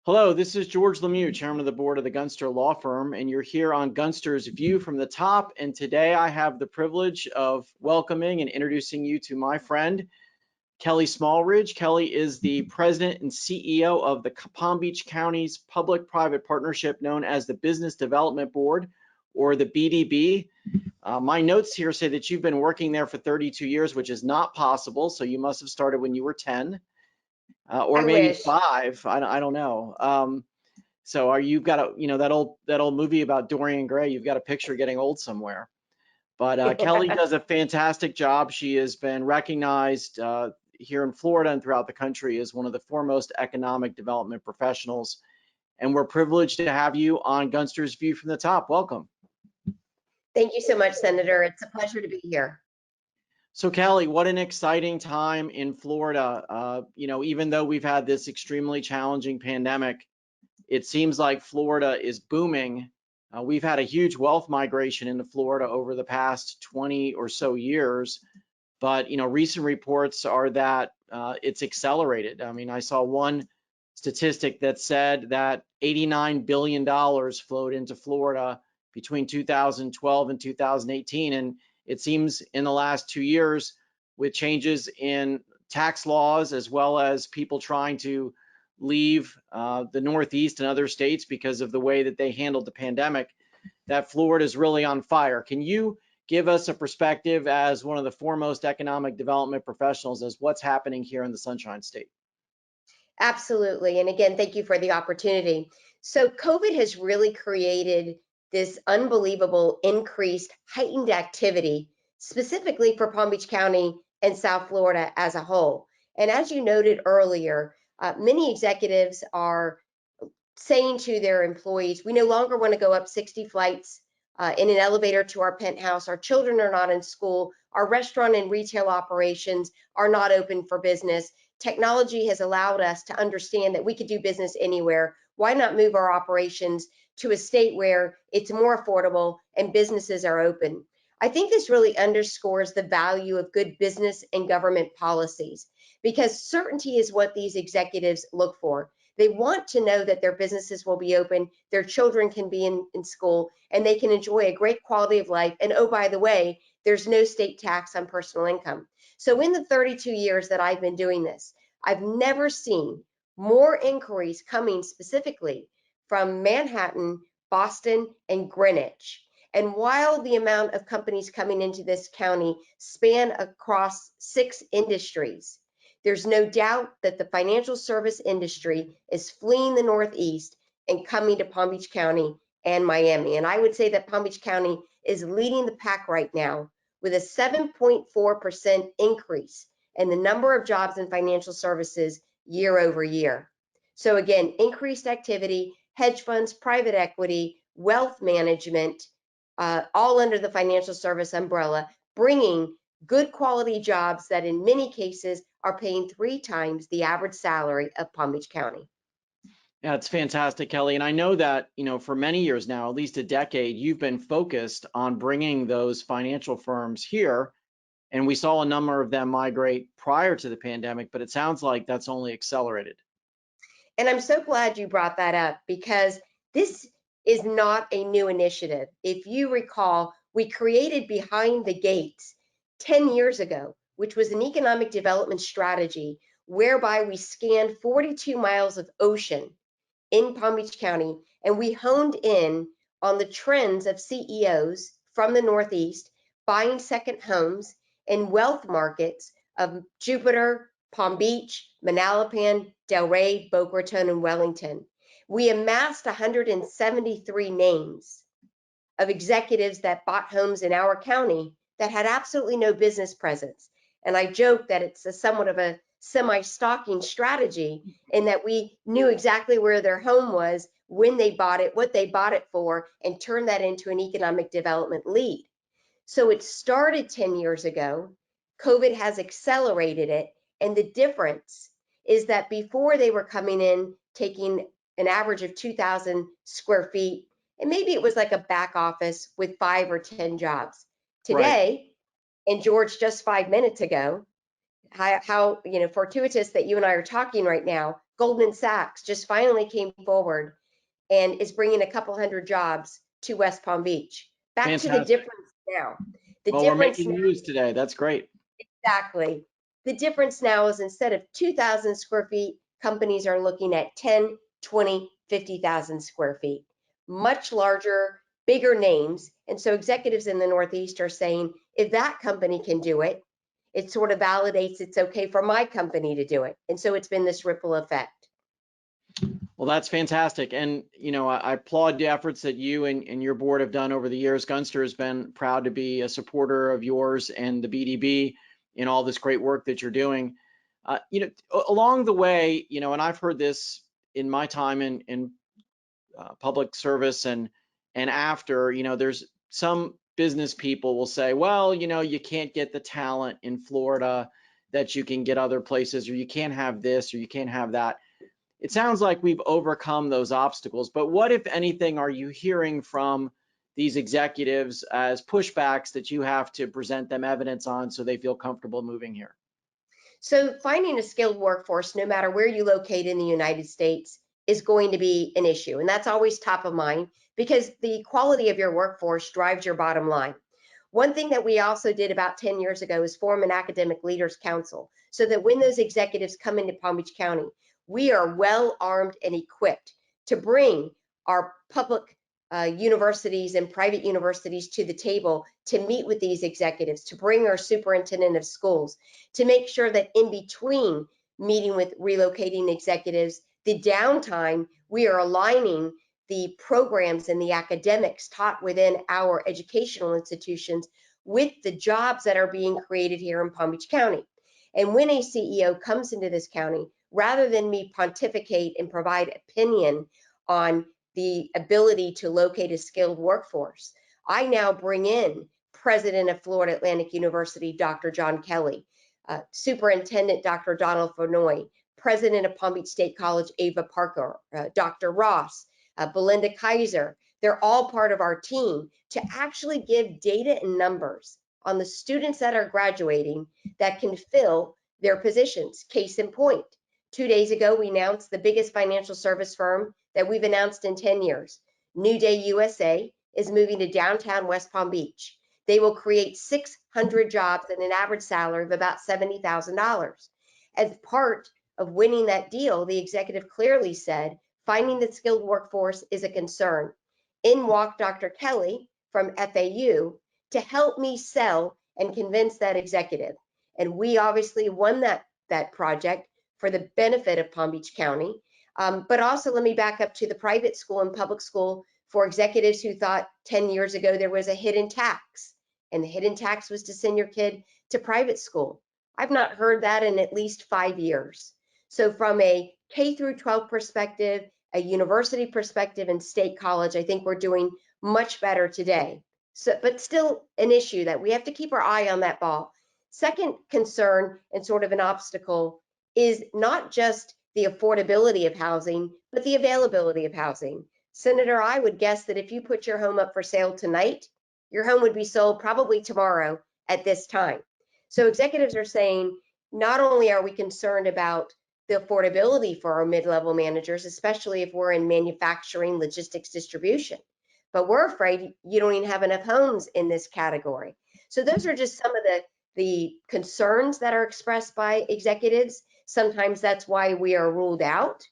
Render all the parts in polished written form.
Hello, this is George LeMieux, Chairman of the Board of the Gunster Law Firm, and you're here on Gunster's View from the Top. And today I have the privilege of welcoming and introducing you to my friend, Kelly Smallridge. Kelly is the President and CEO of the Palm Beach County's public-private partnership known as the Business Development Board, or the BDB. My notes here say that you've been working there for 32 years, which is not possible, so you must have started when you were 10. Or I maybe wish. 5. I don't know. So you've got that old movie about Dorian Gray. You've got a picture getting old somewhere. But Kelly does a fantastic job. She has been recognized here in Florida and throughout the country as one of the foremost economic development professionals. And we're privileged to have you on Gunster's View from the Top. Welcome. Thank you so much, Senator. It's a pleasure to be here. So Kelly, what an exciting time in Florida. Even though we've had this extremely challenging pandemic, it seems like Florida is booming. We've had a huge wealth migration into Florida over the past 20 or so years, but recent reports are that it's accelerated. I mean, I saw one statistic that said that $89 billion flowed into Florida between 2012 and 2018, and it seems in the last 2 years, with changes in tax laws as well as people trying to leave the Northeast and other states because of the way that they handled the pandemic, that Florida is really on fire. Can you give us a perspective as one of the foremost economic development professionals as what's happening here in the Sunshine State? Absolutely. And again, thank you for the opportunity. So COVID has really created this unbelievable increased heightened activity, specifically for Palm Beach County and South Florida as a whole. And as you noted earlier, many executives are saying to their employees, we no longer want to go up 60 flights in an elevator to our penthouse. Our children are not in school. Our restaurant and retail operations are not open for business. Technology has allowed us to understand that we could do business anywhere. Why not move our operations to a state where it's more affordable and businesses are open? I think this really underscores the value of good business and government policies, because certainty is what these executives look for. They want to know that their businesses will be open, their children can be in school, and they can enjoy a great quality of life. And oh, by the way, there's no state tax on personal income. So in the 32 years that I've been doing this, I've never seen more inquiries coming specifically from Manhattan, Boston, and Greenwich. And while the amount of companies coming into this county span across 6 industries, there's no doubt that the financial service industry is fleeing the Northeast and coming to Palm Beach County and Miami. And I would say that Palm Beach County is leading the pack right now with a 7.4% increase in the number of jobs in financial services year over year. So again, increased activity, hedge funds, private equity, wealth management, all under the financial service umbrella, bringing good quality jobs that in many cases are paying 3 times the average salary of Palm Beach County. Yeah, it's fantastic, Kelly. And I know that, for many years now, at least a decade, you've been focused on bringing those financial firms here. And we saw a number of them migrate prior to the pandemic, but it sounds like that's only accelerated. And I'm so glad you brought that up, because this is not a new initiative. If you recall, we created Behind the Gates 10 years ago, which was an economic development strategy whereby we scanned 42 miles of ocean in Palm Beach County, and we honed in on the trends of CEOs from the Northeast buying second homes in wealth markets of Jupiter, Palm Beach, Manalapan, Delray, Boca Raton, and Wellington. We amassed 173 names of executives that bought homes in our county that had absolutely no business presence. And I joke that it's somewhat of a semi-stalking strategy, in that we knew exactly where their home was, when they bought it, what they bought it for, and turned that into an economic development lead. So it started 10 years ago. COVID has accelerated it. And the difference is that before, they were coming in, taking an average of 2,000 square feet, and maybe it was like a back office with 5 or 10 jobs. Today, right. And George, just 5 minutes ago, how fortuitous that you and I are talking right now. Goldman Sachs just finally came forward and is bringing a couple hundred jobs to West Palm Beach. Back to the Fantastic. difference now. The Well, we're difference making now, news today. That's great. exactly. The difference now is instead of 2,000 square feet, companies are looking at 10, 20, 50,000 square feet. Much larger, bigger names. And so executives in the Northeast are saying, if that company can do it, it sort of validates it's okay for my company to do it. And so it's been this ripple effect. Well, that's fantastic. And, I applaud the efforts that you and your board have done over the years. Gunster has been proud to be a supporter of yours and the BDB in all this great work that you're doing. Along the way, and I've heard this in my time in public service and after, there's some business people will say, well, you can't get the talent in Florida that you can get other places, or you can't have this, or you can't have that. It sounds like we've overcome those obstacles, but what, if anything, are you hearing from these executives as pushbacks that you have to present them evidence on so they feel comfortable moving here? So finding a skilled workforce, no matter where you locate in the United States, is going to be an issue. And that's always top of mind because the quality of your workforce drives your bottom line. One thing that we also did about 10 years ago is form an academic leaders council so that when those executives come into Palm Beach County, we are well armed and equipped to bring our public universities and private universities to the table to meet with these executives, to bring our superintendent of schools, to make sure that in between meeting with relocating executives, the downtime, we are aligning the programs and the academics taught within our educational institutions with the jobs that are being created here in Palm Beach County. And when a CEO comes into this county, rather than me pontificate and provide opinion on the ability to locate a skilled workforce, I now bring in President of Florida Atlantic University, Dr. John Kelly, Superintendent Dr. Donald Fenoy, President of Palm Beach State College, Ava Parker, Dr. Ross, Belinda Kaiser. They're all part of our team to actually give data and numbers on the students that are graduating that can fill their positions. Case in point, 2 days ago, we announced the biggest financial service firm that we've announced in 10 years. New Day USA is moving to downtown West Palm Beach. They will create 600 jobs at an average salary of about $70,000. As part of winning that deal, the executive clearly said, finding the skilled workforce is a concern. In walked Dr. Kelly from FAU to help me sell and convince that executive. And we obviously won that project for the benefit of Palm Beach County. But also let me back up to the private school and public school for executives who thought 10 years ago there was a hidden tax, and the hidden tax was to send your kid to private school. I've not heard that in at least 5 years. So from a K through 12 perspective, a university perspective, and state college, I think we're doing much better today. So, but still an issue that we have to keep our eye on that ball. Second concern and sort of an obstacle is not just the affordability of housing, but the availability of housing. Senator, I would guess that if you put your home up for sale tonight, your home would be sold probably tomorrow at this time. So executives are saying, not only are we concerned about the affordability for our mid-level managers, especially if we're in manufacturing, logistics, distribution, but we're afraid you don't even have enough homes in this category. So those are just some of the concerns that are expressed by executives. Sometimes that's why we are ruled out.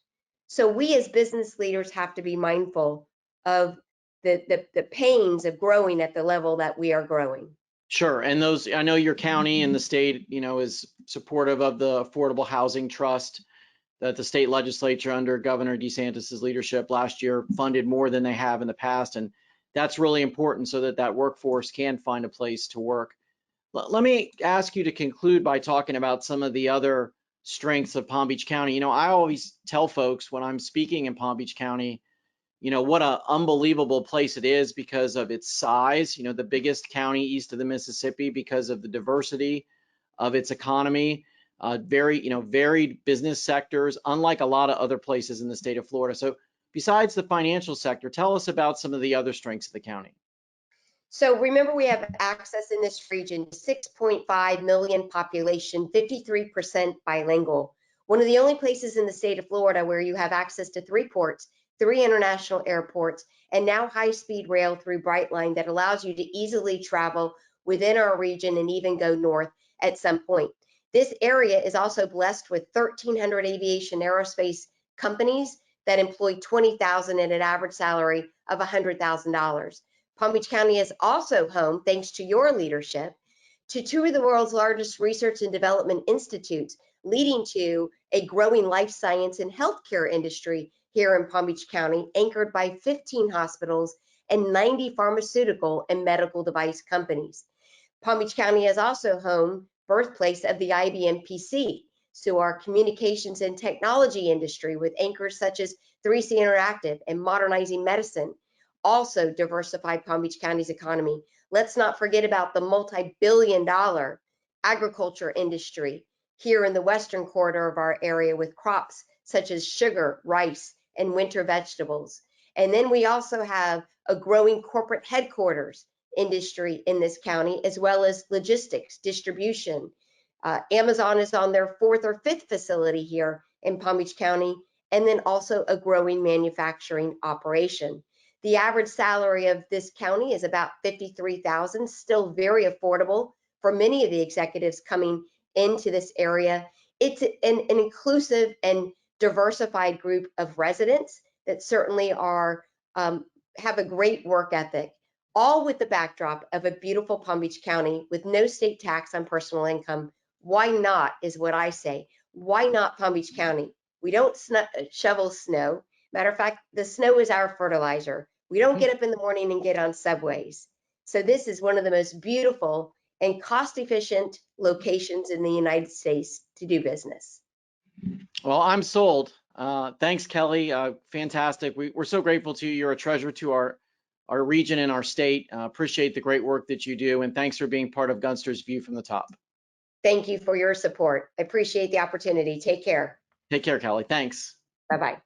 So we as business leaders have to be mindful of the pains of growing at the level that we are growing. Sure. And those, I know your county and the state, is supportive of the Affordable Housing Trust that the state legislature under Governor DeSantis's leadership last year funded more than they have in the past. And that's really important so that that workforce can find a place to work. Let me ask you to conclude by talking about some of the other strengths of Palm Beach County. I always tell folks when I'm speaking in Palm Beach County, what an unbelievable place it is because of its size, the biggest county east of the Mississippi, because of the diversity of its economy, varied business sectors, unlike a lot of other places in the state of Florida. So besides the financial sector, tell us about some of the other strengths of the county. So remember, we have access in this region, 6.5 million population, 53% bilingual. One of the only places in the state of Florida where you have access to 3 ports, 3 international airports, and now high-speed rail through Brightline that allows you to easily travel within our region and even go north at some point. This area is also blessed with 1,300 aviation aerospace companies that employ 20,000 at an average salary of $100,000. Palm Beach County is also home, thanks to your leadership, to 2 of the world's largest research and development institutes, leading to a growing life science and healthcare industry here in Palm Beach County, anchored by 15 hospitals and 90 pharmaceutical and medical device companies. Palm Beach County is also home, birthplace of the IBM PC, so our communications and technology industry with anchors such as 3C Interactive and Modernizing Medicine also diversify Palm Beach County's economy. Let's not forget about the multi-billion-dollar agriculture industry here in the western corridor of our area with crops such as sugar, rice, and winter vegetables. And then we also have a growing corporate headquarters industry in this county, as well as logistics, distribution. Amazon is on their 4th or 5th facility here in Palm Beach County, and then also a growing manufacturing operation. The average salary of this county is about $53,000, still very affordable for many of the executives coming into this area. It's an inclusive and diversified group of residents that certainly are have a great work ethic, all with the backdrop of a beautiful Palm Beach County with no state tax on personal income. Why not is what I say. Why not Palm Beach County? We don't shovel snow. Matter of fact, the snow is our fertilizer. We don't get up in the morning and get on subways. So this is one of the most beautiful and cost-efficient locations in the United States to do business. Well, I'm sold. Thanks, Kelly. Fantastic. We're so grateful to you. You're a treasure to our region and our state. Appreciate the great work that you do, and thanks for being part of Gunster's View from the Top. Thank you for your support. I appreciate the opportunity. Take care. Take care, Kelly. Thanks. Bye-bye.